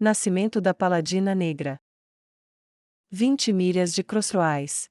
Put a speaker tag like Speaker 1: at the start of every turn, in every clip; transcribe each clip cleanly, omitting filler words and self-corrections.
Speaker 1: Nascimento da Paladina Negra. 20 milhas de Crossroads.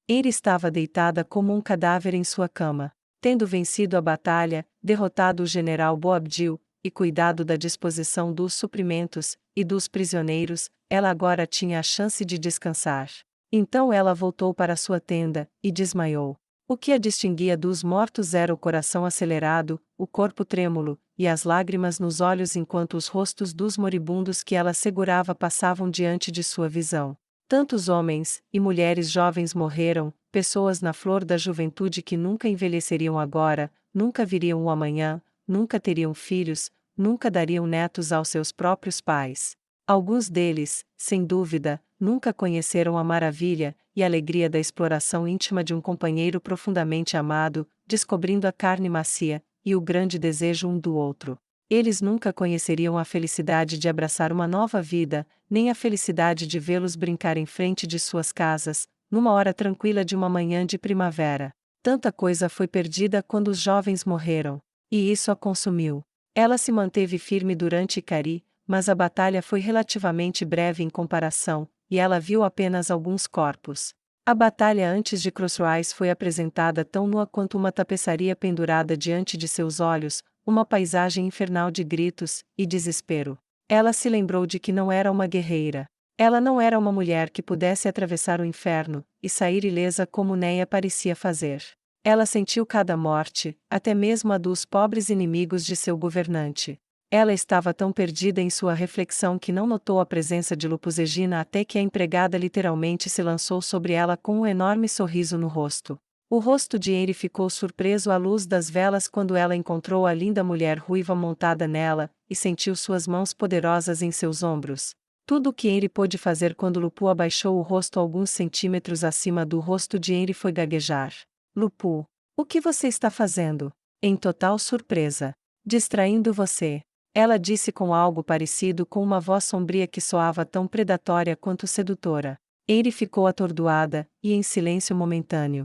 Speaker 1: Eire estava deitada como um cadáver em sua cama. Tendo vencido a batalha, derrotado o general Boabdil, e cuidado da disposição dos suprimentos e dos prisioneiros, ela agora tinha a chance de descansar. Então ela voltou para sua tenda, e desmaiou. O que a distinguia dos mortos era o coração acelerado, o corpo trêmulo, e as lágrimas nos olhos enquanto os rostos dos moribundos que ela segurava passavam diante de sua visão. Tantos homens e mulheres jovens morreram, pessoas na flor da juventude que nunca envelheceriam agora, nunca viriam o amanhã, nunca teriam filhos, nunca dariam netos aos seus próprios pais. Alguns deles, sem dúvida, nunca conheceram a maravilha e alegria da exploração íntima de um companheiro profundamente amado, descobrindo a carne macia e o grande desejo um do outro. Eles nunca conheceriam a felicidade de abraçar uma nova vida, nem a felicidade de vê-los brincar em frente de suas casas, numa hora tranquila de uma manhã de primavera. Tanta coisa foi perdida quando os jovens morreram, e isso a consumiu. Ela se manteve firme durante Icari, mas a batalha foi relativamente breve em comparação, e ela viu apenas alguns corpos. A batalha antes de Crossroads foi apresentada tão nua quanto uma tapeçaria pendurada diante de seus olhos, uma paisagem infernal de gritos e desespero. Ela se lembrou de que não era uma guerreira. Ela não era uma mulher que pudesse atravessar o inferno e sair ilesa como Neia parecia fazer. Ela sentiu cada morte, até mesmo a dos pobres inimigos de seu governante. Ela estava tão perdida em sua reflexão que não notou a presença de Lupus Egina até que a empregada literalmente se lançou sobre ela com um enorme sorriso no rosto. O rosto de Eire ficou surpreso à luz das velas quando ela encontrou a linda mulher ruiva montada nela, e sentiu suas mãos poderosas em seus ombros. Tudo o que Eire pôde fazer quando Lupu abaixou o rosto alguns centímetros acima do rosto de Eire foi gaguejar. Lupu, o que você está fazendo? Em total surpresa. Distraindo você. Ela disse com algo parecido com uma voz sombria que soava tão predatória quanto sedutora. Eire ficou atordoada, e em silêncio momentâneo.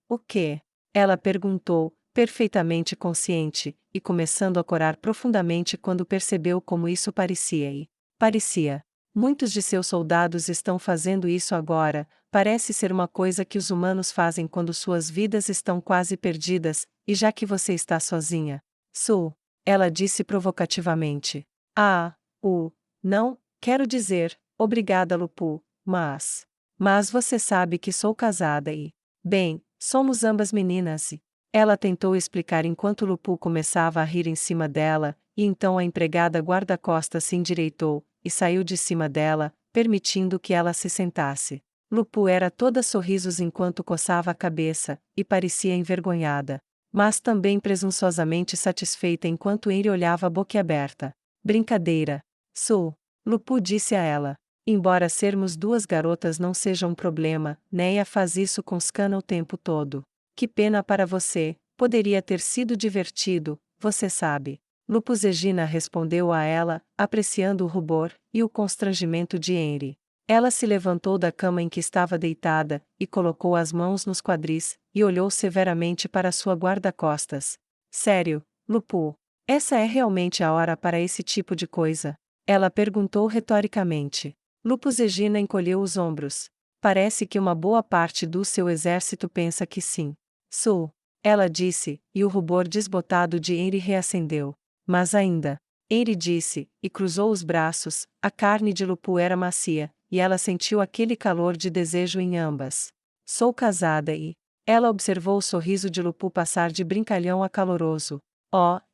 Speaker 1: O quê? Ela perguntou, perfeitamente consciente, e começando a corar profundamente quando percebeu como isso parecia. Muitos de seus soldados estão fazendo isso agora, parece ser uma coisa que os humanos fazem quando suas vidas estão quase perdidas, e já que você está sozinha. Ela disse provocativamente. Não, quero dizer, obrigada Lupu, mas você sabe que sou casada e... Bem, somos ambas meninas e... Ela tentou explicar enquanto Lupu começava a rir em cima dela, e então a empregada guarda-costas se endireitou, e saiu de cima dela, permitindo que ela se sentasse. Lupu era toda sorrisos enquanto coçava a cabeça, e parecia envergonhada, mas também presunçosamente satisfeita enquanto Eire olhava boquiaberta. Brincadeira. Lupu disse a ela. Embora sermos duas garotas não seja um problema, Neia faz isso com Scanna o tempo todo. Que pena para você, poderia ter sido divertido, você sabe. Lupus Egina respondeu a ela, apreciando o rubor e o constrangimento de Eire. Ela se levantou da cama em que estava deitada, e colocou as mãos nos quadris, e olhou severamente para sua guarda-costas. Sério, Lupu? Essa é realmente a hora para esse tipo de coisa? Ela perguntou retoricamente. Lupus Egina encolheu os ombros. Parece que uma boa parte do seu exército pensa que sim. Ela disse, e o rubor desbotado de Eire reacendeu. Mas ainda. Eire disse, e cruzou os braços, a carne de Lupu era macia, e ela sentiu aquele calor de desejo em ambas. Sou casada e... Ela observou o sorriso de Lupu passar de brincalhão a caloroso.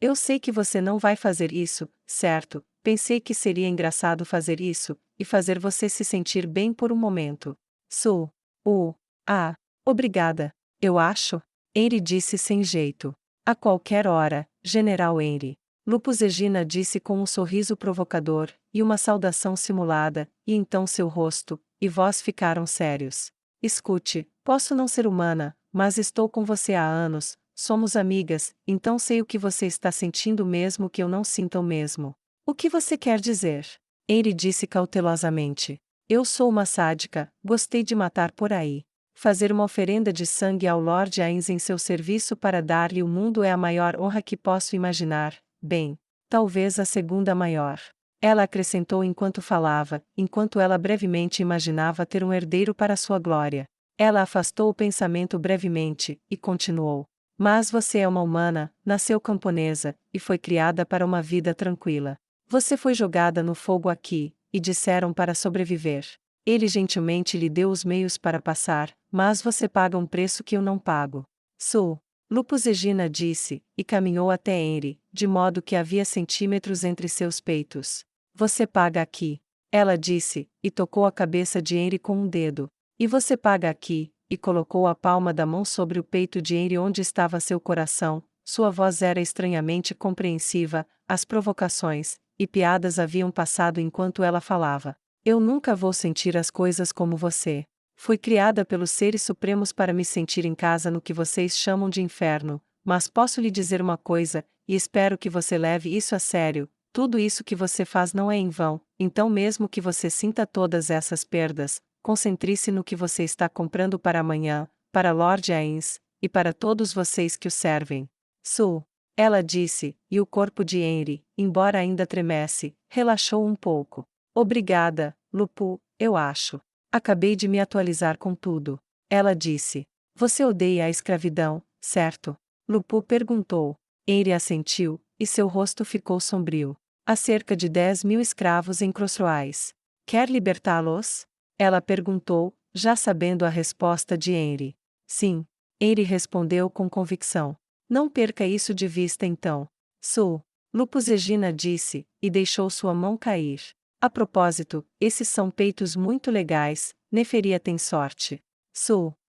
Speaker 1: Eu sei que você não vai fazer isso, certo? Pensei que seria engraçado fazer isso, e fazer você se sentir bem por um momento. Obrigada. Eu acho. Eire disse sem jeito. A qualquer hora, General Eire. Lupus Egina disse com um sorriso provocador, e uma saudação simulada, e então seu rosto e voz ficaram sérios. Escute, posso não ser humana, mas estou com você há anos, somos amigas, então sei o que você está sentindo mesmo que eu não sinta o mesmo. O que você quer dizer? Eire disse cautelosamente. Eu sou uma sádica, gostei de matar por aí. Fazer uma oferenda de sangue ao Lord Ainz em seu serviço para dar-lhe o mundo é a maior honra que posso imaginar. Bem, talvez a segunda maior. Ela acrescentou enquanto falava, enquanto ela brevemente imaginava ter um herdeiro para sua glória. Ela afastou o pensamento brevemente, e continuou. Mas você é uma humana, nasceu camponesa, e foi criada para uma vida tranquila. Você foi jogada no fogo aqui, e disseram para sobreviver. Ele gentilmente lhe deu os meios para passar, mas você paga um preço que eu não pago. Lupus Egina disse, e caminhou até Henry, de modo que havia centímetros entre seus peitos. Você paga aqui. Ela disse, e tocou a cabeça de Henry com um dedo. E você paga aqui, e colocou a palma da mão sobre o peito de Henry onde estava seu coração. Sua voz era estranhamente compreensiva, as provocações e piadas haviam passado enquanto ela falava. Eu nunca vou sentir as coisas como você. Fui criada pelos seres supremos para me sentir em casa no que vocês chamam de inferno, mas posso lhe dizer uma coisa, e espero que você leve isso a sério: tudo isso que você faz não é em vão, então mesmo que você sinta todas essas perdas, concentre-se no que você está comprando para amanhã, para Lord Ains, e para todos vocês que o servem. Ela disse, e o corpo de Henry, embora ainda tremesse, relaxou um pouco. Obrigada, Lupu, eu acho. Acabei de me atualizar com tudo. Ela disse. Você odeia a escravidão, certo? Lupu perguntou. Henry assentiu, e seu rosto ficou sombrio. Há cerca de 10.000 escravos em Crossroads. Quer libertá-los? Ela perguntou, já sabendo a resposta de Henry. Sim. Henry respondeu com convicção. Não perca isso de vista então. Lupus Egina disse, e deixou sua mão cair. A propósito, esses são peitos muito legais, Neferia tem sorte.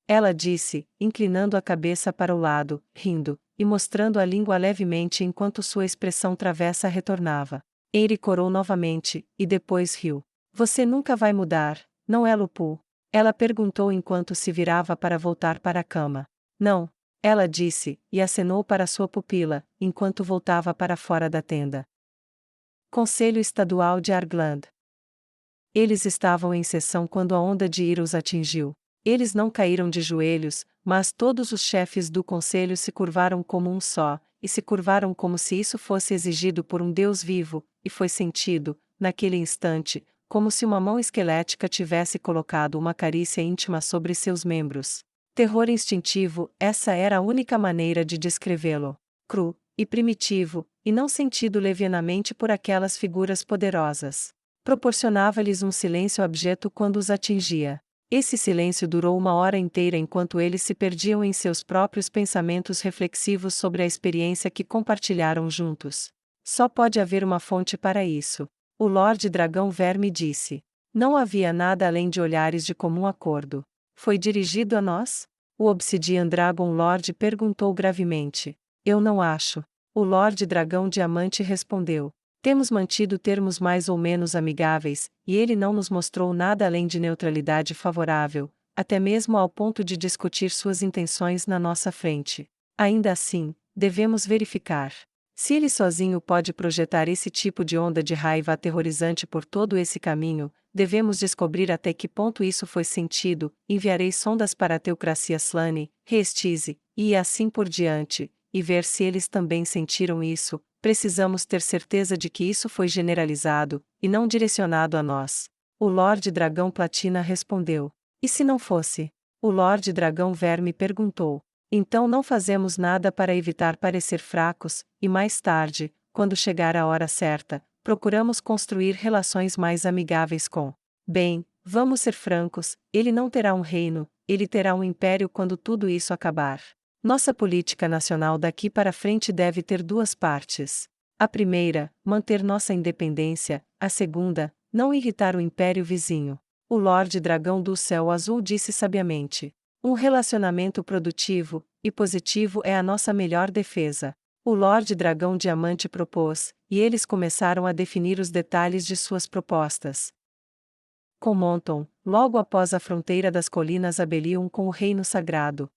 Speaker 1: Ela disse, inclinando a cabeça para o lado, rindo, e mostrando a língua levemente enquanto sua expressão travessa retornava. Henry corou novamente, e depois riu. Você nunca vai mudar, não é, Lupu? Ela perguntou enquanto se virava para voltar para a cama. Não. Ela disse, e acenou para sua pupila, enquanto voltava para fora da tenda. Conselho Estadual de Argland. Eles estavam em sessão quando a onda de ira os atingiu. Eles não caíram de joelhos, mas todos os chefes do conselho se curvaram como um só, e se curvaram como se isso fosse exigido por um Deus vivo, e foi sentido, naquele instante, como se uma mão esquelética tivesse colocado uma carícia íntima sobre seus membros. Terror instintivo, essa era a única maneira de descrevê-lo. Cru e primitivo, e não sentido levianamente por aquelas figuras poderosas. Proporcionava-lhes um silêncio abjeto quando os atingia. Esse silêncio durou 1 hora inteira enquanto eles se perdiam em seus próprios pensamentos reflexivos sobre a experiência que compartilharam juntos. Só pode haver uma fonte para isso. O Lorde Dragão Verme disse. Não havia nada além de olhares de comum acordo. Foi dirigido a nós? O Obsidian Dragon Lord perguntou gravemente. Eu não acho. O Lorde Dragão Diamante respondeu. Temos mantido termos mais ou menos amigáveis, e ele não nos mostrou nada além de neutralidade favorável, até mesmo ao ponto de discutir suas intenções na nossa frente. Ainda assim, devemos verificar. Se ele sozinho pode projetar esse tipo de onda de raiva aterrorizante por todo esse caminho, devemos descobrir até que ponto isso foi sentido. Enviarei sondas para a Teocracia Slane, Restize, e assim por diante, e ver se eles também sentiram isso. Precisamos ter certeza de que isso foi generalizado, e não direcionado a nós. O Lorde Dragão Platina respondeu. E se não fosse? O Lorde Dragão Verme perguntou. Então não fazemos nada para evitar parecer fracos, e mais tarde, quando chegar a hora certa, procuramos construir relações mais amigáveis com. Bem, vamos ser francos, ele não terá um reino, ele terá um império quando tudo isso acabar. Nossa política nacional daqui para frente deve ter 2 partes. A primeira, manter nossa independência, a segunda, não irritar o império vizinho. O Lorde Dragão do Céu Azul disse sabiamente. Um relacionamento produtivo e positivo é a nossa melhor defesa. O Lorde Dragão Diamante propôs, e eles começaram a definir os detalhes de suas propostas. Com Monton, logo após a fronteira das colinas Abelion com o Reino Sagrado.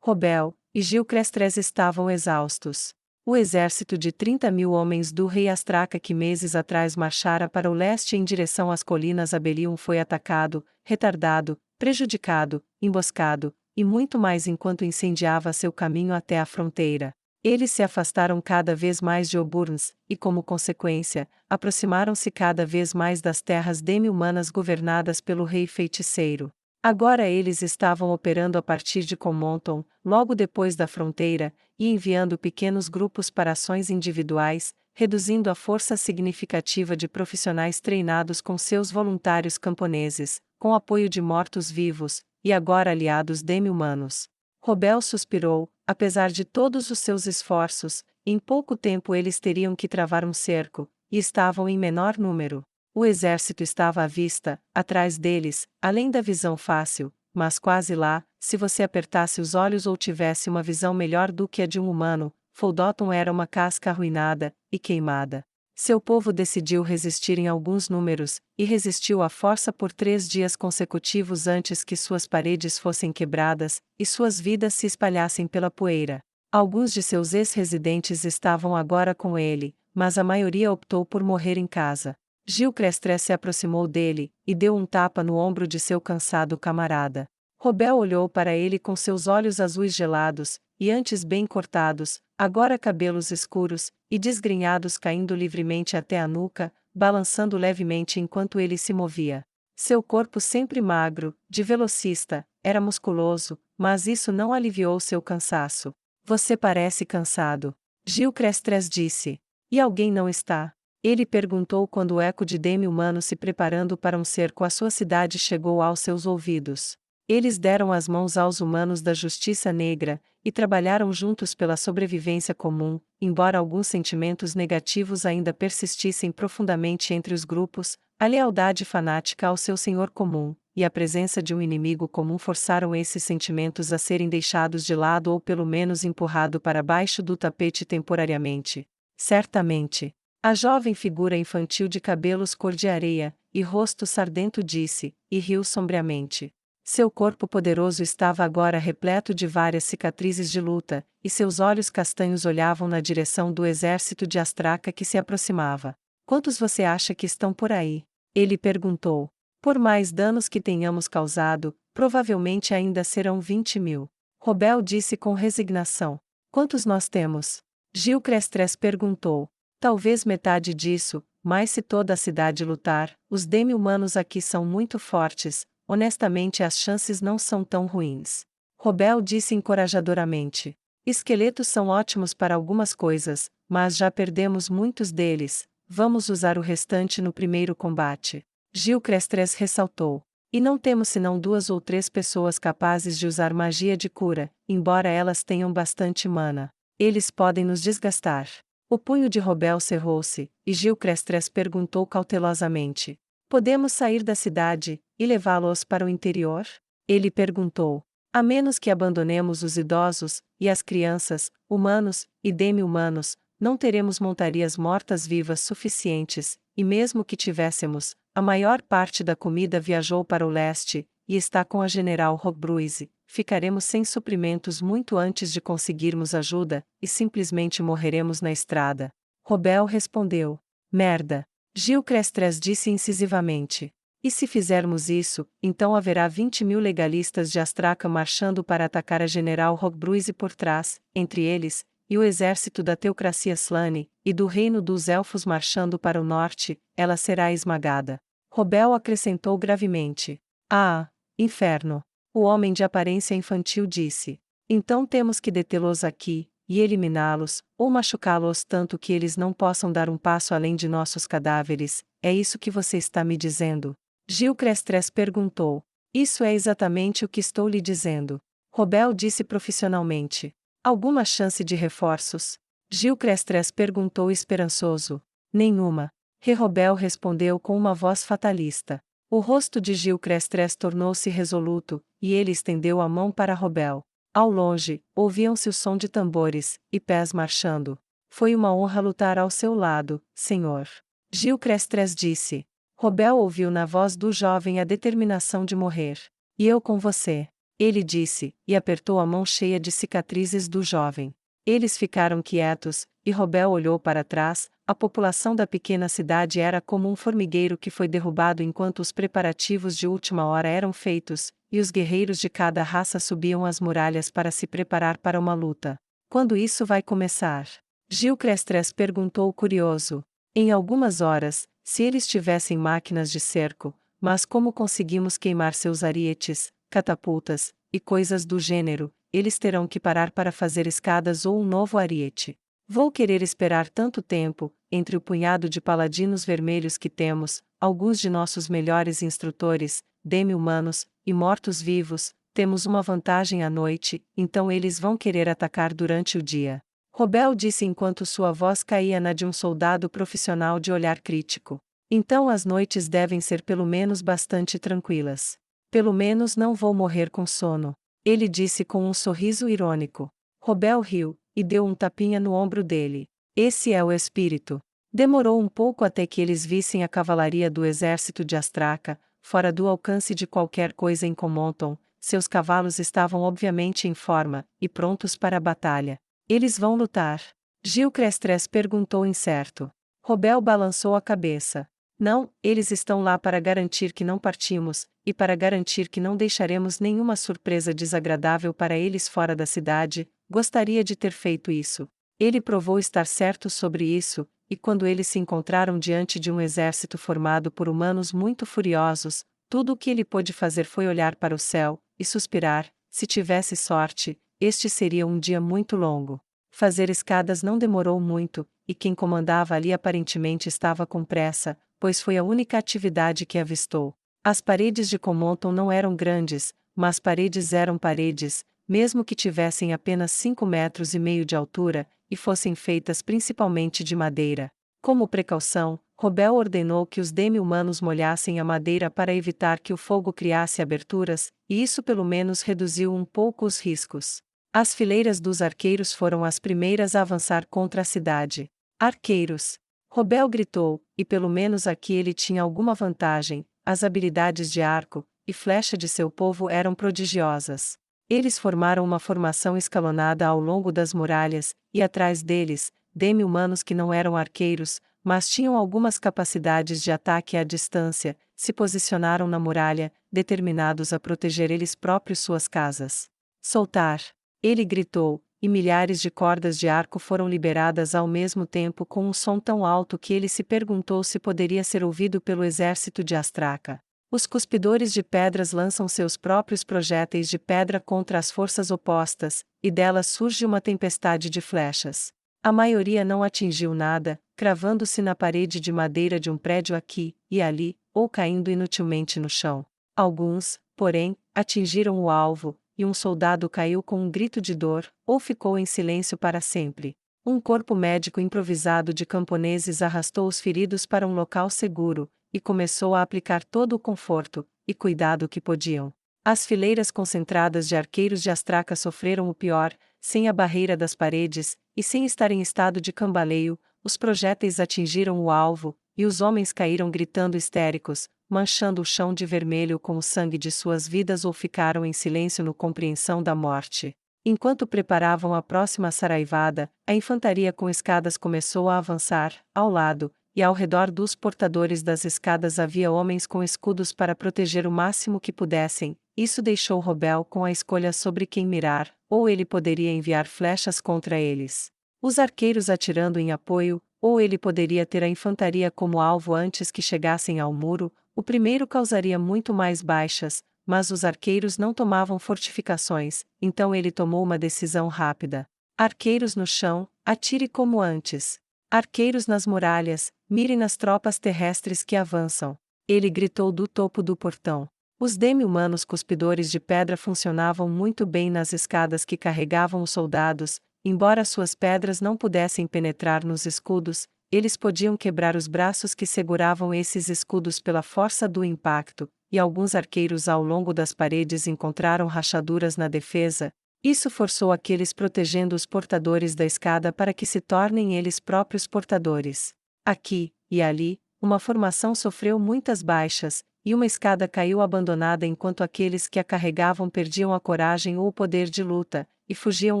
Speaker 1: Robel e Gilcrestres estavam exaustos. O exército de 30.000 homens do rei Astraca que meses atrás marchara para o leste em direção às colinas Abelion foi atacado, retardado, prejudicado, emboscado, e muito mais enquanto incendiava seu caminho até a fronteira. Eles se afastaram cada vez mais de Oburns, e como consequência, aproximaram-se cada vez mais das terras demi-humanas governadas pelo rei feiticeiro. Agora eles estavam operando a partir de Comonton, logo depois da fronteira, e enviando pequenos grupos para ações individuais, reduzindo a força significativa de profissionais treinados com seus voluntários camponeses, com apoio de mortos-vivos, e agora aliados demi-humanos. Robel suspirou, apesar de todos os seus esforços, em pouco tempo eles teriam que travar um cerco, e estavam em menor número. O exército estava à vista, atrás deles, além da visão fácil, mas quase lá, se você apertasse os olhos ou tivesse uma visão melhor do que a de um humano, Foldoton era uma casca arruinada e queimada. Seu povo decidiu resistir em alguns números, e resistiu à força por 3 dias consecutivos antes que suas paredes fossem quebradas, e suas vidas se espalhassem pela poeira. Alguns de seus ex-residentes estavam agora com ele, mas a maioria optou por morrer em casa. Gil Crestres se aproximou dele, e deu um tapa no ombro de seu cansado camarada. Robel olhou para ele com seus olhos azuis gelados, e antes bem cortados, agora cabelos escuros, e desgrenhados caindo livremente até a nuca, balançando levemente enquanto ele se movia. Seu corpo sempre magro, de velocista, era musculoso, mas isso não aliviou seu cansaço. Você parece cansado. Gil Crestres disse. E alguém não está? Ele perguntou quando o eco de demi-humano se preparando para um cerco à sua cidade chegou aos seus ouvidos. Eles deram as mãos aos humanos da Justiça Negra, e trabalharam juntos pela sobrevivência comum, embora alguns sentimentos negativos ainda persistissem profundamente entre os grupos, a lealdade fanática ao seu senhor comum, e a presença de um inimigo comum forçaram esses sentimentos a serem deixados de lado ou pelo menos empurrado para baixo do tapete temporariamente. Certamente. A jovem figura infantil de cabelos cor de areia, e rosto sardento disse, e riu sombriamente. Seu corpo poderoso estava agora repleto de várias cicatrizes de luta, e seus olhos castanhos olhavam na direção do exército de Astraca que se aproximava. Quantos você acha que estão por aí? Ele perguntou. Por mais danos que tenhamos causado, provavelmente ainda serão 20.000. Robel disse com resignação. Quantos nós temos? Gil Crestres perguntou. Talvez metade disso, mas se toda a cidade lutar, os demi-humanos aqui são muito fortes. Honestamente as chances não são tão ruins. Robel disse encorajadoramente. Esqueletos são ótimos para algumas coisas, mas já perdemos muitos deles, vamos usar o restante no primeiro combate. Gil Crestres ressaltou. E não temos senão 2 ou 3 pessoas capazes de usar magia de cura, embora elas tenham bastante mana. Eles podem nos desgastar. O punho de Robel cerrou-se, e Gil Crestres perguntou cautelosamente. Podemos sair da cidade, e levá-los para o interior? Ele perguntou. A menos que abandonemos os idosos, e as crianças, humanos, e demi-humanos, não teremos montarias mortas-vivas suficientes, e mesmo que tivéssemos, a maior parte da comida viajou para o leste, e está com a General Rockbruise, ficaremos sem suprimentos muito antes de conseguirmos ajuda, e simplesmente morreremos na estrada. Robel respondeu. Merda. Gil Crestres disse incisivamente. E se fizermos isso, então haverá 20.000 legalistas de Astraca marchando para atacar a General Rockbruise por trás, entre eles, e o exército da teocracia Slane, e do reino dos elfos marchando para o norte, ela será esmagada. Robel acrescentou gravemente. Ah, inferno! O homem de aparência infantil disse. Então temos que detê-los aqui, e eliminá-los, ou machucá-los tanto que eles não possam dar um passo além de nossos cadáveres, é isso que você está me dizendo? Gil Crestres perguntou. Isso é exatamente o que estou lhe dizendo. Robel disse profissionalmente. Alguma chance de reforços? Gil Crestres perguntou esperançoso. Nenhuma. Robel respondeu com uma voz fatalista. O rosto de Gil Crestres tornou-se resoluto, e ele estendeu a mão para Robel. Ao longe, ouviam-se o som de tambores, e pés marchando. Foi uma honra lutar ao seu lado, senhor. Gil Crestres disse. Robel ouviu na voz do jovem a determinação de morrer. E eu com você. Ele disse, e apertou a mão cheia de cicatrizes do jovem. Eles ficaram quietos, e Robel olhou para trás. A população da pequena cidade era como um formigueiro que foi derrubado enquanto os preparativos de última hora eram feitos, e os guerreiros de cada raça subiam as muralhas para se preparar para uma luta. Quando isso vai começar? Gilcrestres perguntou curioso. Em algumas horas, se eles tivessem máquinas de cerco, mas como conseguimos queimar seus arietes, catapultas, e coisas do gênero, eles terão que parar para fazer escadas ou um novo ariete. Vou querer esperar tanto tempo, entre o punhado de paladinos vermelhos que temos, alguns de nossos melhores instrutores, demi-humanos, e mortos-vivos, temos uma vantagem à noite, então eles vão querer atacar durante o dia. Robel disse enquanto sua voz caía na de um soldado profissional de olhar crítico. Então as noites devem ser pelo menos bastante tranquilas. Pelo menos não vou morrer com sono. Ele disse com um sorriso irônico. Robel riu, e deu um tapinha no ombro dele. Esse é o espírito. Demorou um pouco até que eles vissem a cavalaria do exército de Astraca, fora do alcance de qualquer coisa em Comonton. Seus cavalos estavam obviamente em forma, e prontos para a batalha. Eles vão lutar? Gilcrestres perguntou incerto. Robel balançou a cabeça. Não, eles estão lá para garantir que não partimos, e para garantir que não deixaremos nenhuma surpresa desagradável para eles fora da cidade. Gostaria de ter feito isso. Ele provou estar certo sobre isso, e quando eles se encontraram diante de um exército formado por humanos muito furiosos, tudo o que ele pôde fazer foi olhar para o céu, e suspirar. Se tivesse sorte, este seria um dia muito longo. Fazer escadas não demorou muito, e quem comandava ali aparentemente estava com pressa, pois foi a única atividade que avistou. As paredes de Comonton não eram grandes, mas paredes eram paredes, mesmo que tivessem apenas 5,5 metros de altura, e fossem feitas principalmente de madeira. Como precaução, Robel ordenou que os demi-humanos molhassem a madeira para evitar que o fogo criasse aberturas, e isso pelo menos reduziu um pouco os riscos. As fileiras dos arqueiros foram as primeiras a avançar contra a cidade. Arqueiros! Robel gritou, e pelo menos aqui ele tinha alguma vantagem, as habilidades de arco e flecha de seu povo eram prodigiosas. Eles formaram uma formação escalonada ao longo das muralhas, e atrás deles, demi-humanos que não eram arqueiros, mas tinham algumas capacidades de ataque à distância, se posicionaram na muralha, determinados a proteger eles próprios suas casas. Soltar! Ele gritou, e milhares de cordas de arco foram liberadas ao mesmo tempo com um som tão alto que ele se perguntou se poderia ser ouvido pelo exército de Astraca. Os cuspidores de pedras lançam seus próprios projéteis de pedra contra as forças opostas, e delas surge uma tempestade de flechas. A maioria não atingiu nada, cravando-se na parede de madeira de um prédio aqui e ali, ou caindo inutilmente no chão. Alguns, porém, atingiram o alvo, e um soldado caiu com um grito de dor, ou ficou em silêncio para sempre. Um corpo médico improvisado de camponeses arrastou os feridos para um local seguro, e começou a aplicar todo o conforto e cuidado que podiam. As fileiras concentradas de arqueiros de Astraca sofreram o pior, sem a barreira das paredes, e sem estar em estado de cambaleio, os projéteis atingiram o alvo, e os homens caíram gritando histéricos, manchando o chão de vermelho com o sangue de suas vidas ou ficaram em silêncio no compreensão da morte. Enquanto preparavam a próxima saraivada, a infantaria com escadas começou a avançar, ao lado, e ao redor dos portadores das escadas havia homens com escudos para proteger o máximo que pudessem. Isso deixou Robel com a escolha sobre quem mirar, ou ele poderia enviar flechas contra eles. Os arqueiros atirando em apoio, ou ele poderia ter a infantaria como alvo antes que chegassem ao muro. O primeiro causaria muito mais baixas, mas os arqueiros não tomavam fortificações, então ele tomou uma decisão rápida. Arqueiros no chão, atire como antes. Arqueiros nas muralhas, mire nas tropas terrestres que avançam. Ele gritou do topo do portão. Os demi-humanos cuspidores de pedra funcionavam muito bem nas escadas que carregavam os soldados, embora suas pedras não pudessem penetrar nos escudos, eles podiam quebrar os braços que seguravam esses escudos pela força do impacto, e alguns arqueiros ao longo das paredes encontraram rachaduras na defesa. Isso forçou aqueles protegendo os portadores da escada para que se tornem eles próprios portadores. Aqui e ali, uma formação sofreu muitas baixas, e uma escada caiu abandonada enquanto aqueles que a carregavam perdiam a coragem ou o poder de luta, e fugiam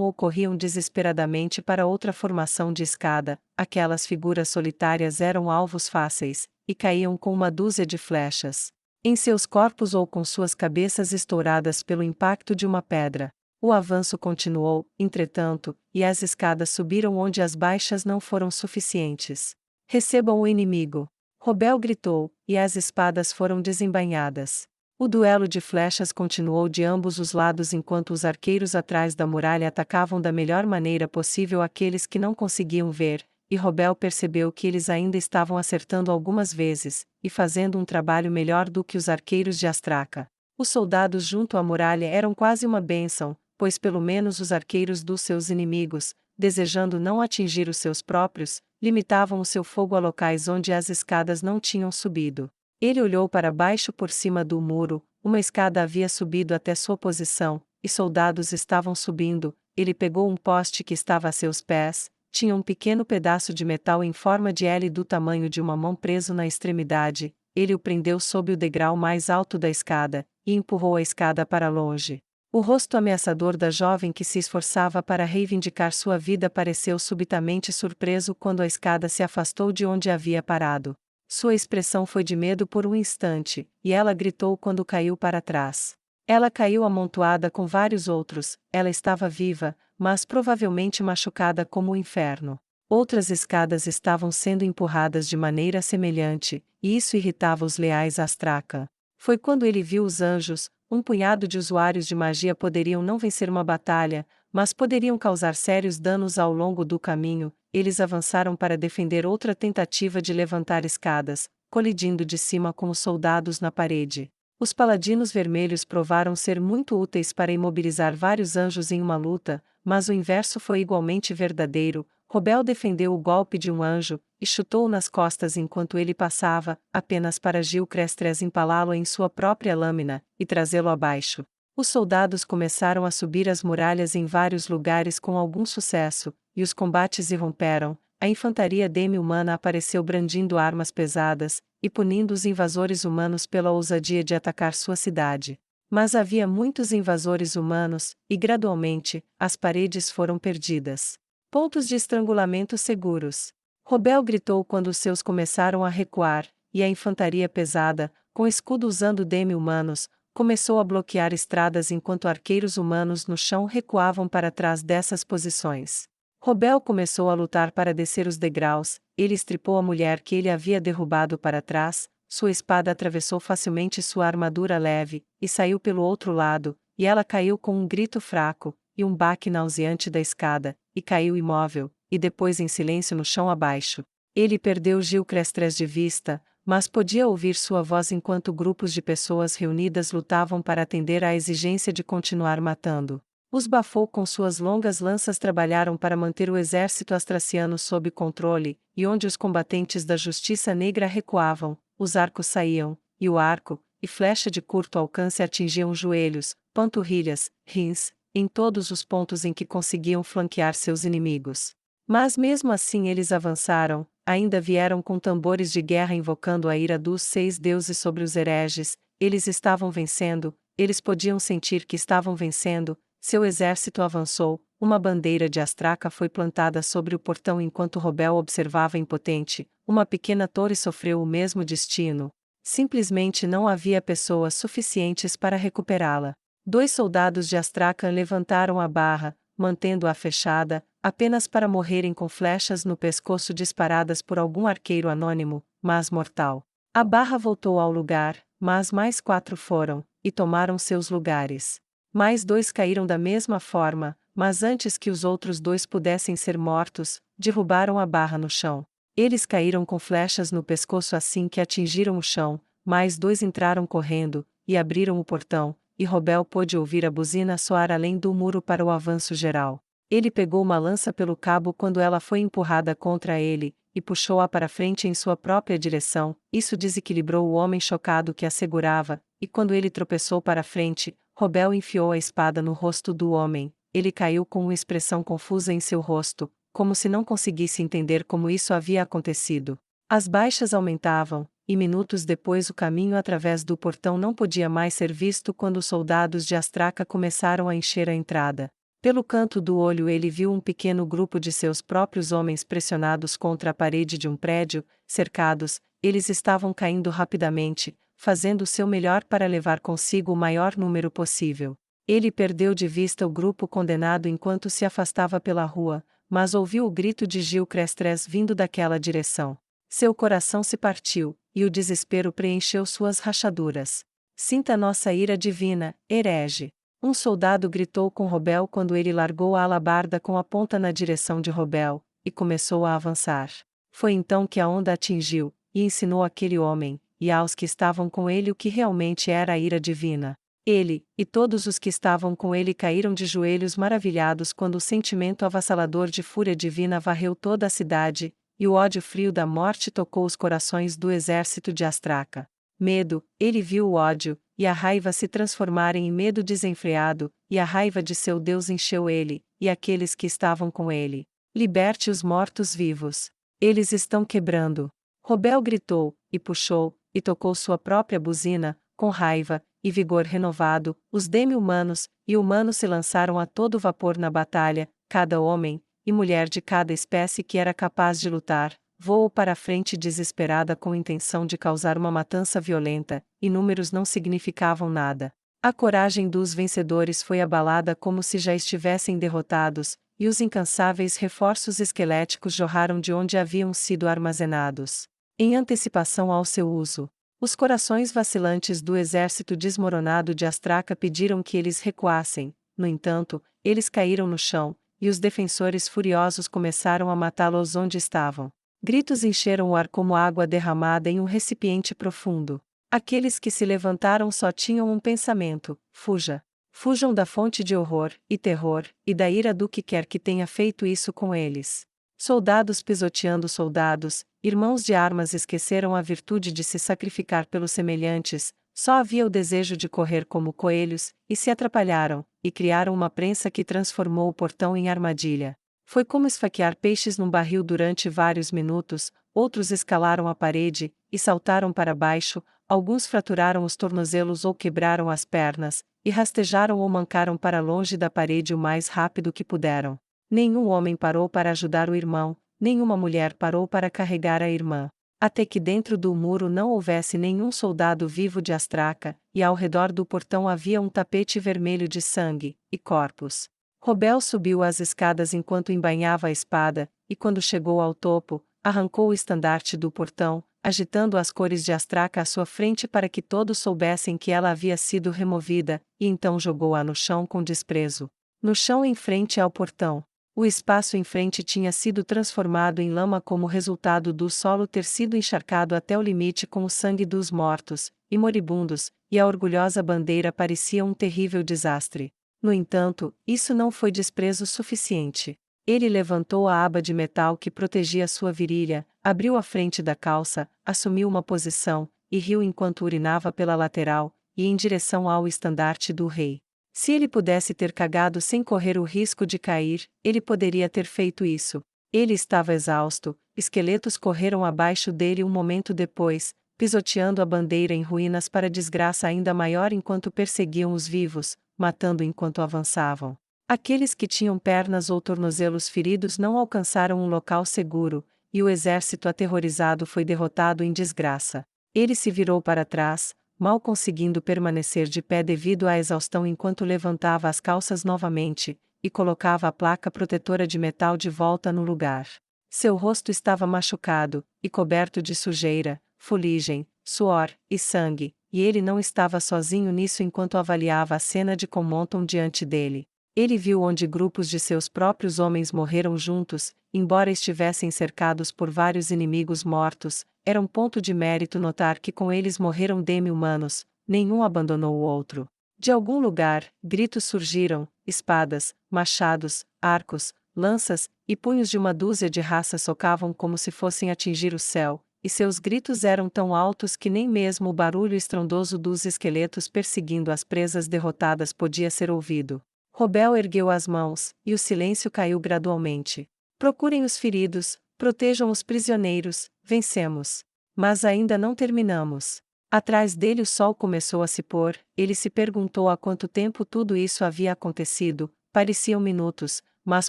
Speaker 1: ou corriam desesperadamente para outra formação de escada. Aquelas figuras solitárias eram alvos fáceis, e caíam com uma dúzia de flechas em seus corpos ou com suas cabeças estouradas pelo impacto de uma pedra. O avanço continuou, entretanto, e as escadas subiram onde as baixas não foram suficientes. Recebam o inimigo! Robel gritou, e as espadas foram desembainhadas. O duelo de flechas continuou de ambos os lados enquanto os arqueiros atrás da muralha atacavam da melhor maneira possível aqueles que não conseguiam ver, e Robel percebeu que eles ainda estavam acertando algumas vezes, e fazendo um trabalho melhor do que os arqueiros de Astraca. Os soldados junto à muralha eram quase uma bênção, pois pelo menos os arqueiros dos seus inimigos, desejando não atingir os seus próprios, limitavam o seu fogo a locais onde as escadas não tinham subido. Ele olhou para baixo por cima do muro, uma escada havia subido até sua posição, e soldados estavam subindo. Ele pegou um poste que estava a seus pés, tinha um pequeno pedaço de metal em forma de L do tamanho de uma mão preso na extremidade. Ele o prendeu sob o degrau mais alto da escada, e empurrou a escada para longe. O rosto ameaçador da jovem que se esforçava para reivindicar sua vida pareceu subitamente surpreso quando a escada se afastou de onde havia parado. Sua expressão foi de medo por um instante, e ela gritou quando caiu para trás. Ela caiu amontoada com vários outros, ela estava viva, mas provavelmente machucada como o inferno. Outras escadas estavam sendo empurradas de maneira semelhante, e isso irritava os leais a Astraca. Foi quando ele viu os anjos. Um punhado de usuários de magia poderiam não vencer uma batalha, mas poderiam causar sérios danos ao longo do caminho. Eles avançaram para defender outra tentativa de levantar escadas, colidindo de cima com os soldados na parede. Os paladinos vermelhos provaram ser muito úteis para imobilizar vários anjos em uma luta, mas o inverso foi igualmente verdadeiro. Robel defendeu o golpe de um anjo, e chutou-o nas costas enquanto ele passava, apenas para Gilcrestres empalá-lo em sua própria lâmina, e trazê-lo abaixo. Os soldados começaram a subir as muralhas em vários lugares com algum sucesso, e os combates irromperam. A infantaria demi-humana apareceu brandindo armas pesadas, e punindo os invasores humanos pela ousadia de atacar sua cidade. Mas havia muitos invasores humanos, e gradualmente, as paredes foram perdidas. Pontos de estrangulamento seguros. Robel gritou quando os seus começaram a recuar, e a infantaria pesada, com escudo usando demi-humanos, começou a bloquear estradas enquanto arqueiros humanos no chão recuavam para trás dessas posições. Robel começou a lutar para descer os degraus. Ele estripou a mulher que ele havia derrubado para trás, sua espada atravessou facilmente sua armadura leve, e saiu pelo outro lado, e ela caiu com um grito fraco, e um baque nauseante da escada, e caiu imóvel, e depois em silêncio no chão abaixo. Ele perdeu Gilcrestres de vista, mas podia ouvir sua voz enquanto grupos de pessoas reunidas lutavam para atender à exigência de continuar matando. Os Bafou com suas longas lanças trabalharam para manter o exército astraciano sob controle, e onde os combatentes da Justiça Negra recuavam, os arcos saíam, e o arco, e flecha de curto alcance atingiam joelhos, panturrilhas, rins, em todos os pontos em que conseguiam flanquear seus inimigos. Mas mesmo assim eles avançaram, ainda vieram com tambores de guerra invocando a ira dos 6 deuses sobre os hereges. Eles estavam vencendo, eles podiam sentir que estavam vencendo. Seu exército avançou, uma bandeira de Astraca foi plantada sobre o portão enquanto Robel observava impotente. Uma pequena torre sofreu o mesmo destino. Simplesmente não havia pessoas suficientes para recuperá-la. 2 soldados de Astracan levantaram a barra, mantendo-a fechada, apenas para morrerem com flechas no pescoço disparadas por algum arqueiro anônimo, mas mortal. A barra voltou ao lugar, mas mais 4 foram, e tomaram seus lugares. Mais 2 caíram da mesma forma, mas antes que os outros 2 pudessem ser mortos, derrubaram a barra no chão. Eles caíram com flechas no pescoço assim que atingiram o chão. Mais 2 entraram correndo, e abriram o portão, e Robel pôde ouvir a buzina soar além do muro para o avanço geral. Ele pegou uma lança pelo cabo quando ela foi empurrada contra ele, e puxou-a para frente em sua própria direção. Isso desequilibrou o homem chocado que a segurava, e quando ele tropeçou para frente, Robel enfiou a espada no rosto do homem. Ele caiu com uma expressão confusa em seu rosto, como se não conseguisse entender como isso havia acontecido. As baixas aumentavam, e minutos depois o caminho através do portão não podia mais ser visto quando os soldados de Astraca começaram a encher a entrada. Pelo canto do olho ele viu um pequeno grupo de seus próprios homens pressionados contra a parede de um prédio, cercados. Eles estavam caindo rapidamente, fazendo o seu melhor para levar consigo o maior número possível. Ele perdeu de vista o grupo condenado enquanto se afastava pela rua, mas ouviu o grito de Gilcrestres vindo daquela direção. Seu coração se partiu, e o desespero preencheu suas rachaduras. Sinta nossa ira divina, herege. Um soldado gritou com Robel quando ele largou a alabarda com a ponta na direção de Robel, e começou a avançar. Foi então que a onda atingiu, e ensinou àquele homem, e aos que estavam com ele o que realmente era a ira divina. Ele, e todos os que estavam com ele caíram de joelhos maravilhados quando o sentimento avassalador de fúria divina varreu toda a cidade, e o ódio frio da morte tocou os corações do exército de Astraca. Medo, ele viu o ódio, e a raiva se transformarem em medo desenfreado, e a raiva de seu Deus encheu ele, e aqueles que estavam com ele. Liberte os mortos-vivos. Eles estão quebrando. Robel gritou, e puxou, e tocou sua própria buzina, com raiva e vigor renovado, os demi-humanos e humanos se lançaram a todo vapor na batalha, cada homem e mulher de cada espécie que era capaz de lutar, voou para a frente desesperada com intenção de causar uma matança violenta, e números não significavam nada. A coragem dos vencedores foi abalada como se já estivessem derrotados, e os incansáveis reforços esqueléticos jorraram de onde haviam sido armazenados. Em antecipação ao seu uso, os corações vacilantes do exército desmoronado de Astraca pediram que eles recuassem, no entanto, eles caíram no chão, e os defensores furiosos começaram a matá-los onde estavam. Gritos encheram o ar como água derramada em um recipiente profundo. Aqueles que se levantaram só tinham um pensamento: fuja. Fujam da fonte de horror e terror, e da ira do que quer que tenha feito isso com eles. Soldados pisoteando soldados, irmãos de armas esqueceram a virtude de se sacrificar pelos semelhantes, só havia o desejo de correr como coelhos, e se atrapalharam, e criaram uma prensa que transformou o portão em armadilha. Foi como esfaquear peixes num barril durante vários minutos, outros escalaram a parede, e saltaram para baixo, alguns fraturaram os tornozelos ou quebraram as pernas, e rastejaram ou mancaram para longe da parede o mais rápido que puderam. Nenhum homem parou para ajudar o irmão, nenhuma mulher parou para carregar a irmã. Até que dentro do muro não houvesse nenhum soldado vivo de Astraca, e ao redor do portão havia um tapete vermelho de sangue, e corpos. Robel subiu as escadas enquanto embainhava a espada, e quando chegou ao topo, arrancou o estandarte do portão, agitando as cores de Astraca à sua frente para que todos soubessem que ela havia sido removida, e então jogou-a no chão com desprezo. No chão em frente ao portão. O espaço em frente tinha sido transformado em lama como resultado do solo ter sido encharcado até o limite com o sangue dos mortos e moribundos, e a orgulhosa bandeira parecia um terrível desastre. No entanto, isso não foi desprezo suficiente. Ele levantou a aba de metal que protegia sua virilha, abriu a frente da calça, assumiu uma posição, e riu enquanto urinava pela lateral, e em direção ao estandarte do rei. Se ele pudesse ter cagado sem correr o risco de cair, ele poderia ter feito isso. Ele estava exausto, esqueletos correram abaixo dele um momento depois, pisoteando a bandeira em ruínas para desgraça ainda maior enquanto perseguiam os vivos, matando enquanto avançavam. Aqueles que tinham pernas ou tornozelos feridos não alcançaram um local seguro, e o exército aterrorizado foi derrotado em desgraça. Ele se virou para trás, mal conseguindo permanecer de pé devido à exaustão enquanto levantava as calças novamente, e colocava a placa protetora de metal de volta no lugar. Seu rosto estava machucado, e coberto de sujeira, fuligem, suor e sangue, e ele não estava sozinho nisso enquanto avaliava a cena de Comonton diante dele. Ele viu onde grupos de seus próprios homens morreram juntos, embora estivessem cercados por vários inimigos mortos. Era um ponto de mérito notar que com eles morreram demi-humanos, nenhum abandonou o outro. De algum lugar, gritos surgiram, espadas, machados, arcos, lanças, e punhos de uma dúzia de raças socavam como se fossem atingir o céu, e seus gritos eram tão altos que nem mesmo o barulho estrondoso dos esqueletos perseguindo as presas derrotadas podia ser ouvido. Robel ergueu as mãos, e o silêncio caiu gradualmente. Procurem os feridos, protejam os prisioneiros, vencemos. Mas ainda não terminamos. Atrás dele o sol começou a se pôr, ele se perguntou há quanto tempo tudo isso havia acontecido, pareciam minutos, mas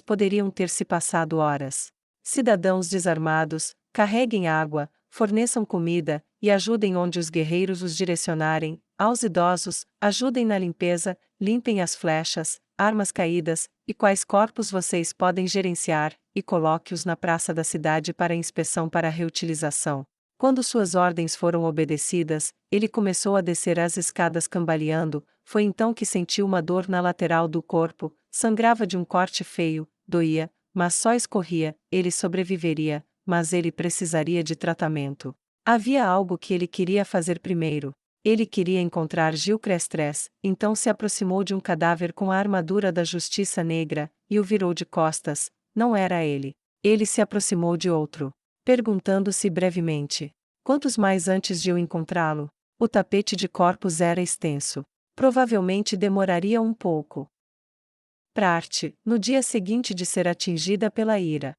Speaker 1: poderiam ter se passado horas. Cidadãos desarmados, carreguem água, forneçam comida, e ajudem onde os guerreiros os direcionarem, aos idosos, ajudem na limpeza, limpem as flechas, armas caídas, e quais corpos vocês podem gerenciar, e coloque-os na praça da cidade para inspeção para reutilização. Quando suas ordens foram obedecidas, ele começou a descer as escadas cambaleando, foi então que sentiu uma dor na lateral do corpo, sangrava de um corte feio, doía, mas só escorria, ele sobreviveria, mas ele precisaria de tratamento. Havia algo que ele queria fazer primeiro. Ele queria encontrar Gil Crestres, então se aproximou de um cadáver com a armadura da Justiça Negra, e o virou de costas. Não era ele. Ele se aproximou de outro, perguntando-se brevemente: quantos mais antes de eu encontrá-lo? O tapete de corpos era extenso. Provavelmente demoraria um pouco. Prarte, no dia seguinte de ser atingida pela ira.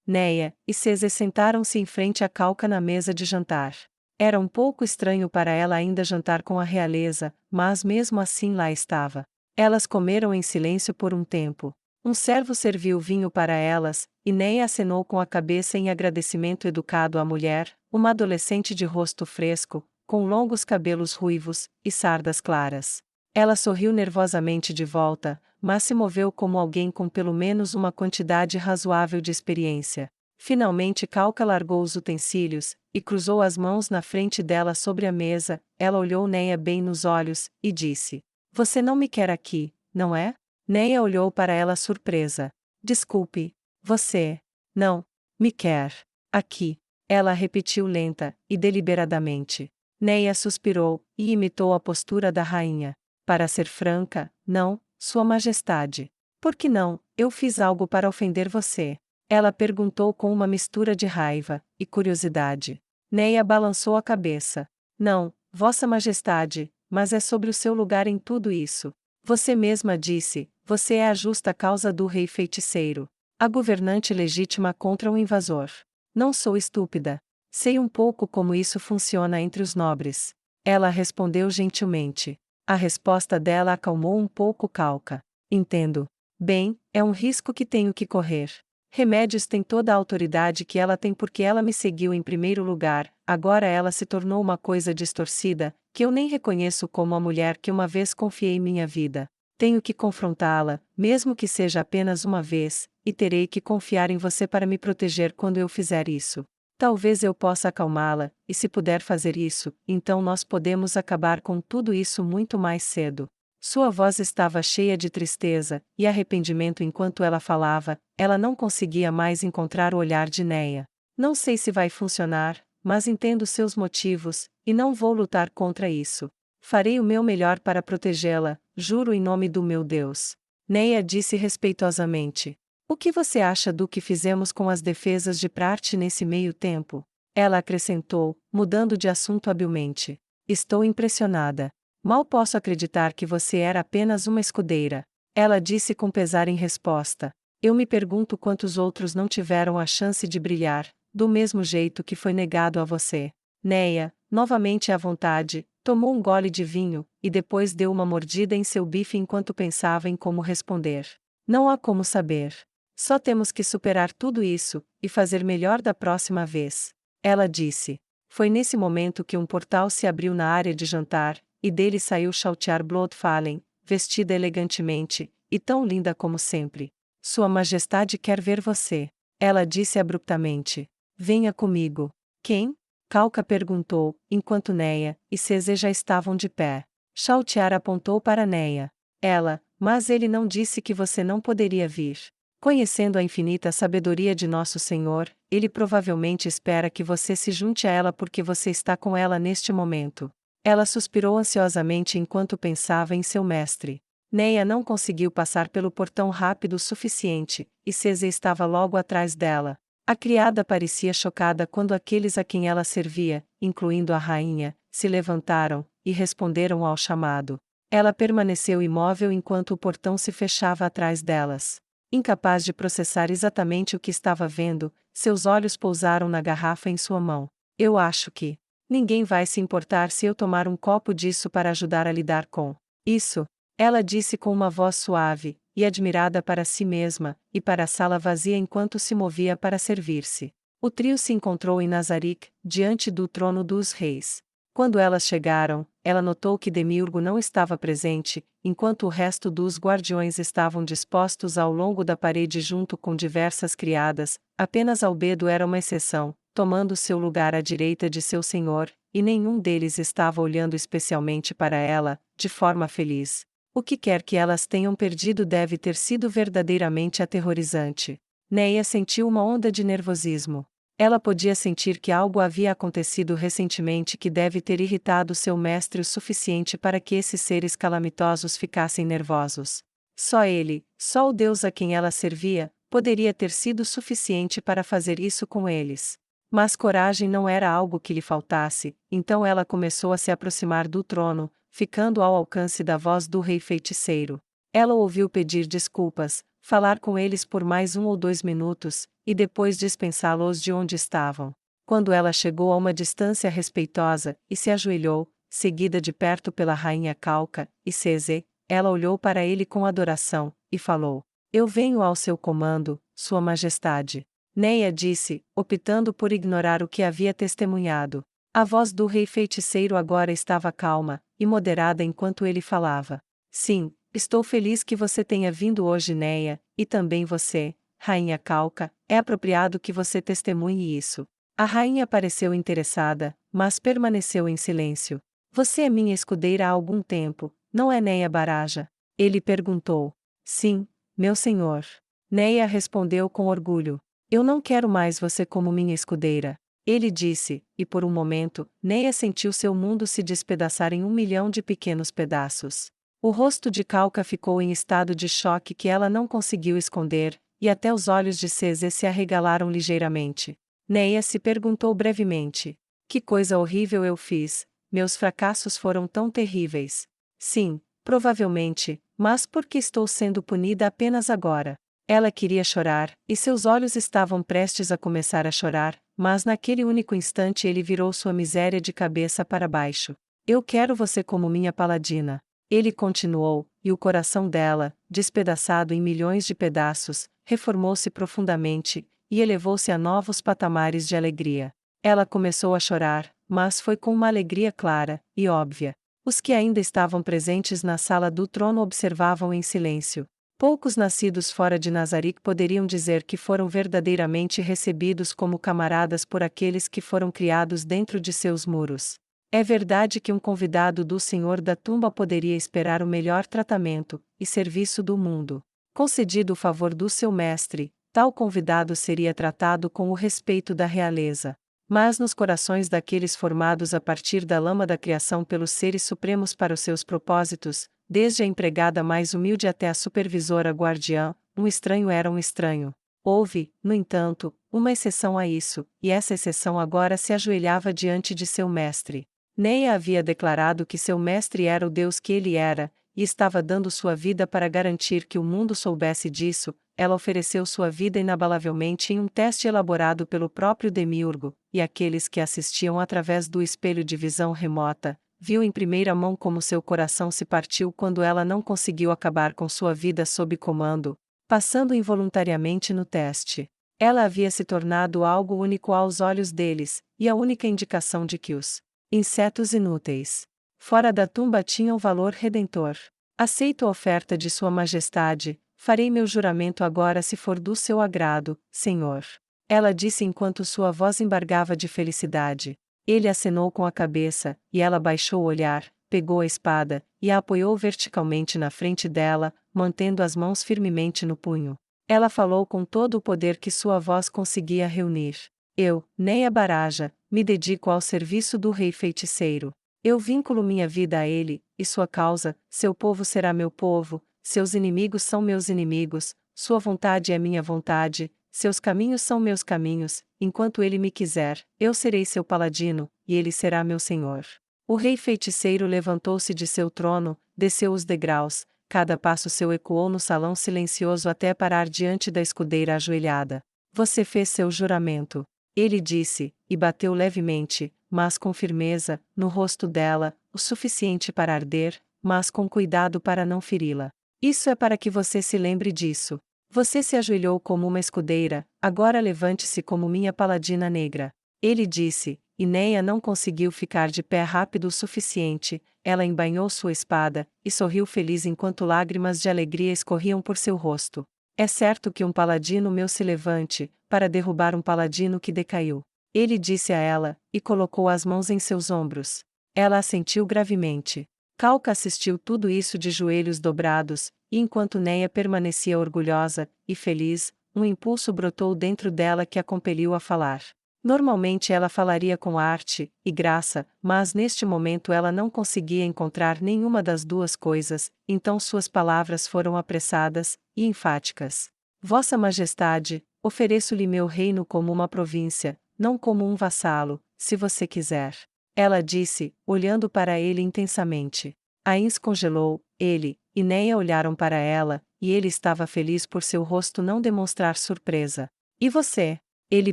Speaker 1: Neia e César sentaram-se em frente à Calca na mesa de jantar. Era um pouco estranho para ela ainda jantar com a realeza, mas mesmo assim lá estava. Elas comeram em silêncio por um tempo. Um servo serviu vinho para elas, e Neia acenou com a cabeça em agradecimento educado à mulher, uma adolescente de rosto fresco, com longos cabelos ruivos e sardas claras. Ela sorriu nervosamente de volta, mas se moveu como alguém com pelo menos uma quantidade razoável de experiência. Finalmente Calca largou os utensílios, e cruzou as mãos na frente dela sobre a mesa. Ela olhou Neia bem nos olhos, e disse: Você não me quer aqui, não é? Neia olhou para ela surpresa. Desculpe, você não me quer aqui. Ela repetiu lenta e deliberadamente. Neia suspirou, e imitou a postura da rainha. Para ser franca, não, Sua Majestade. Por que não? Eu fiz algo para ofender você? Ela perguntou com uma mistura de raiva e curiosidade. Neia balançou a cabeça. Não, Vossa Majestade, mas é sobre o seu lugar em tudo isso. Você mesma disse, você é a justa causa do rei feiticeiro. A governante legítima contra o invasor. Não sou estúpida. Sei um pouco como isso funciona entre os nobres. Ela respondeu gentilmente. A resposta dela acalmou um pouco Calca. Entendo. Bem, é um risco que tenho que correr. Remédios tem toda a autoridade que ela tem porque ela me seguiu em primeiro lugar, agora ela se tornou uma coisa distorcida, que eu nem reconheço como a mulher que uma vez confiei minha vida. Tenho que confrontá-la, mesmo que seja apenas uma vez, e terei que confiar em você para me proteger quando eu fizer isso. Talvez eu possa acalmá-la, e se puder fazer isso, então nós podemos acabar com tudo isso muito mais cedo. Sua voz estava cheia de tristeza e arrependimento enquanto ela falava, ela não conseguia mais encontrar o olhar de Neia. Não sei se vai funcionar, mas entendo seus motivos, e não vou lutar contra isso. Farei o meu melhor para protegê-la, juro em nome do meu Deus. Neia disse respeitosamente. O que você acha do que fizemos com as defesas de Prarte nesse meio tempo? Ela acrescentou, mudando de assunto habilmente. Estou impressionada. Mal posso acreditar que você era apenas uma escudeira. Ela disse com pesar em resposta. Eu me pergunto quantos outros não tiveram a chance de brilhar, do mesmo jeito que foi negado a você. Neia, novamente à vontade, tomou um gole de vinho, e depois deu uma mordida em seu bife enquanto pensava em como responder. Não há como saber. Só temos que superar tudo isso, e fazer melhor da próxima vez. Ela disse. Foi nesse momento que um portal se abriu na área de jantar, e dele saiu Chaltiar Bloodfallen, vestida elegantemente, e tão linda como sempre. Sua Majestade quer ver você. Ela disse abruptamente. Venha comigo. Quem? Calca perguntou, enquanto Neia e César já estavam de pé. Chaltiar apontou para Neia. Ela, mas ele não disse que você não poderia vir. Conhecendo a infinita sabedoria de nosso Senhor, ele provavelmente espera que você se junte a ela porque você está com ela neste momento. Ela suspirou ansiosamente enquanto pensava em seu mestre. Neia não conseguiu passar pelo portão rápido o suficiente, e César estava logo atrás dela. A criada parecia chocada quando aqueles a quem ela servia, incluindo a rainha, se levantaram e responderam ao chamado. Ela permaneceu imóvel enquanto o portão se fechava atrás delas. Incapaz de processar exatamente o que estava vendo, seus olhos pousaram na garrafa em sua mão. Eu acho que ninguém vai se importar se eu tomar um copo disso para ajudar a lidar com isso, ela disse com uma voz suave, e admirada para si mesma, e para a sala vazia enquanto se movia para servir-se. O trio se encontrou em Nazarick, diante do trono dos reis. Quando elas chegaram, ela notou que Demiurgo não estava presente, enquanto o resto dos guardiões estavam dispostos ao longo da parede junto com diversas criadas. Apenas Albedo era uma exceção, tomando seu lugar à direita de seu senhor, e nenhum deles estava olhando especialmente para ela, de forma feliz. O que quer que elas tenham perdido deve ter sido verdadeiramente aterrorizante. Neia sentiu uma onda de nervosismo. Ela podia sentir que algo havia acontecido recentemente que deve ter irritado seu mestre o suficiente para que esses seres calamitosos ficassem nervosos. Só ele, só o Deus a quem ela servia, poderia ter sido suficiente para fazer isso com eles. Mas coragem não era algo que lhe faltasse, então ela começou a se aproximar do trono, ficando ao alcance da voz do rei feiticeiro. Ela ouviu pedir desculpas, falar com eles por mais 1 ou 2 minutos, e depois dispensá-los de onde estavam. Quando ela chegou a uma distância respeitosa, e se ajoelhou, seguida de perto pela rainha Calca e Cese, ela olhou para ele com adoração, e falou: "Eu venho ao seu comando, Sua Majestade." Neia disse, optando por ignorar o que havia testemunhado. A voz do rei feiticeiro agora estava calma e moderada enquanto ele falava. "Sim, estou feliz que você tenha vindo hoje, Neia, e também você, Rainha Calca, é apropriado que você testemunhe isso." A rainha pareceu interessada, mas permaneceu em silêncio. "Você é minha escudeira há algum tempo, não é, Neia Baraja?" Ele perguntou. "Sim, meu senhor." Neia respondeu com orgulho. "Eu não quero mais você como minha escudeira." Ele disse, e por um momento, Neia sentiu seu mundo se despedaçar em 1 milhão de pequenos pedaços. O rosto de Calca ficou em estado de choque que ela não conseguiu esconder, e até os olhos de Cese se arregalaram ligeiramente. Neia se perguntou brevemente: "Que coisa horrível eu fiz? Meus fracassos foram tão terríveis." "Sim, provavelmente, mas por que estou sendo punida apenas agora?" Ela queria chorar, e seus olhos estavam prestes a começar a chorar, mas naquele único instante ele virou sua miséria de cabeça para baixo. "Eu quero você como minha paladina." Ele continuou, e o coração dela, despedaçado em milhões de pedaços, reformou-se profundamente, e elevou-se a novos patamares de alegria. Ela começou a chorar, mas foi com uma alegria clara e óbvia. Os que ainda estavam presentes na sala do trono observavam em silêncio. Poucos nascidos fora de Nazarick poderiam dizer que foram verdadeiramente recebidos como camaradas por aqueles que foram criados dentro de seus muros. É verdade que um convidado do Senhor da Tumba poderia esperar o melhor tratamento e serviço do mundo. Concedido o favor do seu mestre, tal convidado seria tratado com o respeito da realeza. Mas nos corações daqueles formados a partir da lama da criação pelos seres supremos para os seus propósitos, desde a empregada mais humilde até a supervisora guardiã, um estranho era um estranho. Houve, no entanto, uma exceção a isso, e essa exceção agora se ajoelhava diante de seu mestre. Neia havia declarado que seu mestre era o Deus que ele era, e estava dando sua vida para garantir que o mundo soubesse disso. Ela ofereceu sua vida inabalavelmente em um teste elaborado pelo próprio Demiurgo, e aqueles que assistiam através do espelho de visão remota, viu em primeira mão como seu coração se partiu quando ela não conseguiu acabar com sua vida sob comando, passando involuntariamente no teste. Ela havia se tornado algo único aos olhos deles, e a única indicação de que os insetos inúteis fora da tumba tinham valor redentor. "Aceito a oferta de Sua Majestade, farei meu juramento agora se for do seu agrado, Senhor." Ela disse enquanto sua voz embargava de felicidade. Ele acenou com a cabeça, e ela baixou o olhar, pegou a espada, e a apoiou verticalmente na frente dela, mantendo as mãos firmemente no punho. Ela falou com todo o poder que sua voz conseguia reunir. "Eu, Neia Baraja, me dedico ao serviço do rei feiticeiro. Eu vinculo minha vida a ele, e sua causa, seu povo será meu povo, seus inimigos são meus inimigos, sua vontade é minha vontade, seus caminhos são meus caminhos, enquanto ele me quiser, eu serei seu paladino, e ele será meu senhor." O rei feiticeiro levantou-se de seu trono, desceu os degraus, cada passo seu ecoou no salão silencioso até parar diante da escudeira ajoelhada. "Você fez seu juramento." Ele disse, e bateu levemente, mas com firmeza, no rosto dela, o suficiente para arder, mas com cuidado para não feri-la. "Isso é para que você se lembre disso. Você se ajoelhou como uma escudeira, agora levante-se como minha paladina negra." Ele disse, e Neia não conseguiu ficar de pé rápido o suficiente. Ela embainhou sua espada, e sorriu feliz enquanto lágrimas de alegria escorriam por seu rosto. É certo que um paladino meu se levante, para derrubar um paladino que decaiu. Ele disse a ela, e colocou as mãos em seus ombros. Ela assentiu gravemente. Calca assistiu tudo isso de joelhos dobrados, e enquanto Neia permanecia orgulhosa e feliz, um impulso brotou dentro dela que a compeliu a falar. Normalmente ela falaria com arte e graça, mas neste momento ela não conseguia encontrar nenhuma das duas coisas, então suas palavras foram apressadas e enfáticas. Vossa Majestade, ofereço-lhe meu reino como uma província, não como um vassalo, se você quiser. Ela disse, olhando para ele intensamente. Ains congelou, ele e Neia olharam para ela, e ele estava feliz por seu rosto não demonstrar surpresa. E você? Ele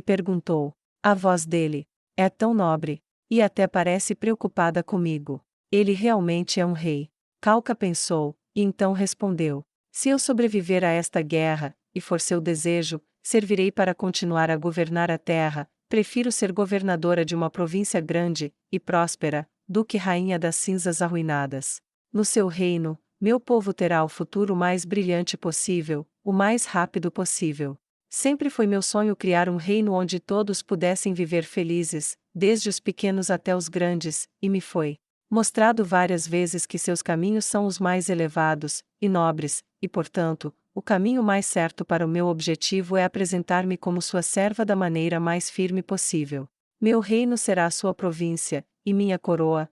Speaker 1: perguntou. A voz dele é tão nobre, e até parece preocupada comigo. Ele realmente é um rei. Calca pensou, e então respondeu: se eu sobreviver a esta guerra, e for seu desejo, servirei para continuar a governar a terra. Prefiro ser governadora de uma província grande e próspera, do que rainha das cinzas arruinadas. No seu reino, meu povo terá o futuro mais brilhante possível, o mais rápido possível. Sempre foi meu sonho criar um reino onde todos pudessem viver felizes, desde os pequenos até os grandes, e me foi mostrado várias vezes que seus caminhos são os mais elevados e nobres, e portanto, o caminho mais certo para o meu objetivo é apresentar-me como sua serva da maneira mais firme possível. Meu reino será sua província, e minha coroa,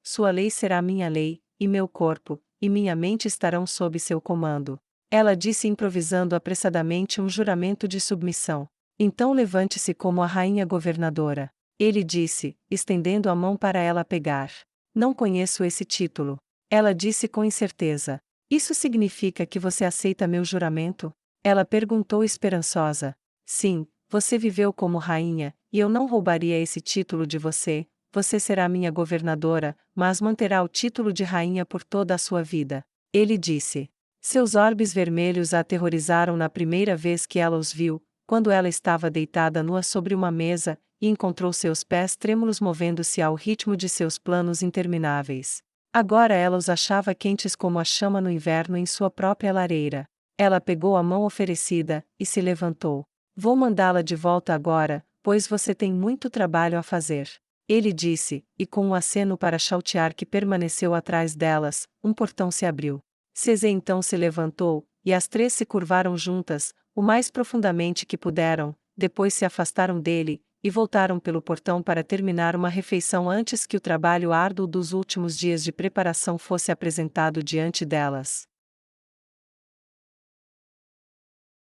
Speaker 1: sua lei será minha lei, e meu corpo, e minha mente estarão sob seu comando. Ela disse improvisando apressadamente um juramento de submissão. Então levante-se como a rainha governadora. Ele disse, estendendo a mão para ela pegar. Não conheço esse título. Ela disse com incerteza. Isso significa que você aceita meu juramento? Ela perguntou esperançosa. Sim, você viveu como rainha, e eu não roubaria esse título de você. Você será minha governadora, mas manterá o título de rainha por toda a sua vida. Ele disse. Seus orbes vermelhos a aterrorizaram na primeira vez que ela os viu, quando ela estava deitada nua sobre uma mesa, e encontrou seus pés trêmulos movendo-se ao ritmo de seus planos intermináveis. Agora ela os achava quentes como a chama no inverno em sua própria lareira. Ela pegou a mão oferecida, e se levantou. Vou mandá-la de volta agora, pois você tem muito trabalho a fazer. Ele disse, e com um aceno para Chaltiar que permaneceu atrás delas, um portão se abriu. Cesê então se levantou, e as três se curvaram juntas, o mais profundamente que puderam, depois se afastaram dele, e voltaram pelo portão para terminar uma refeição antes que o trabalho árduo dos últimos dias de preparação fosse apresentado diante delas.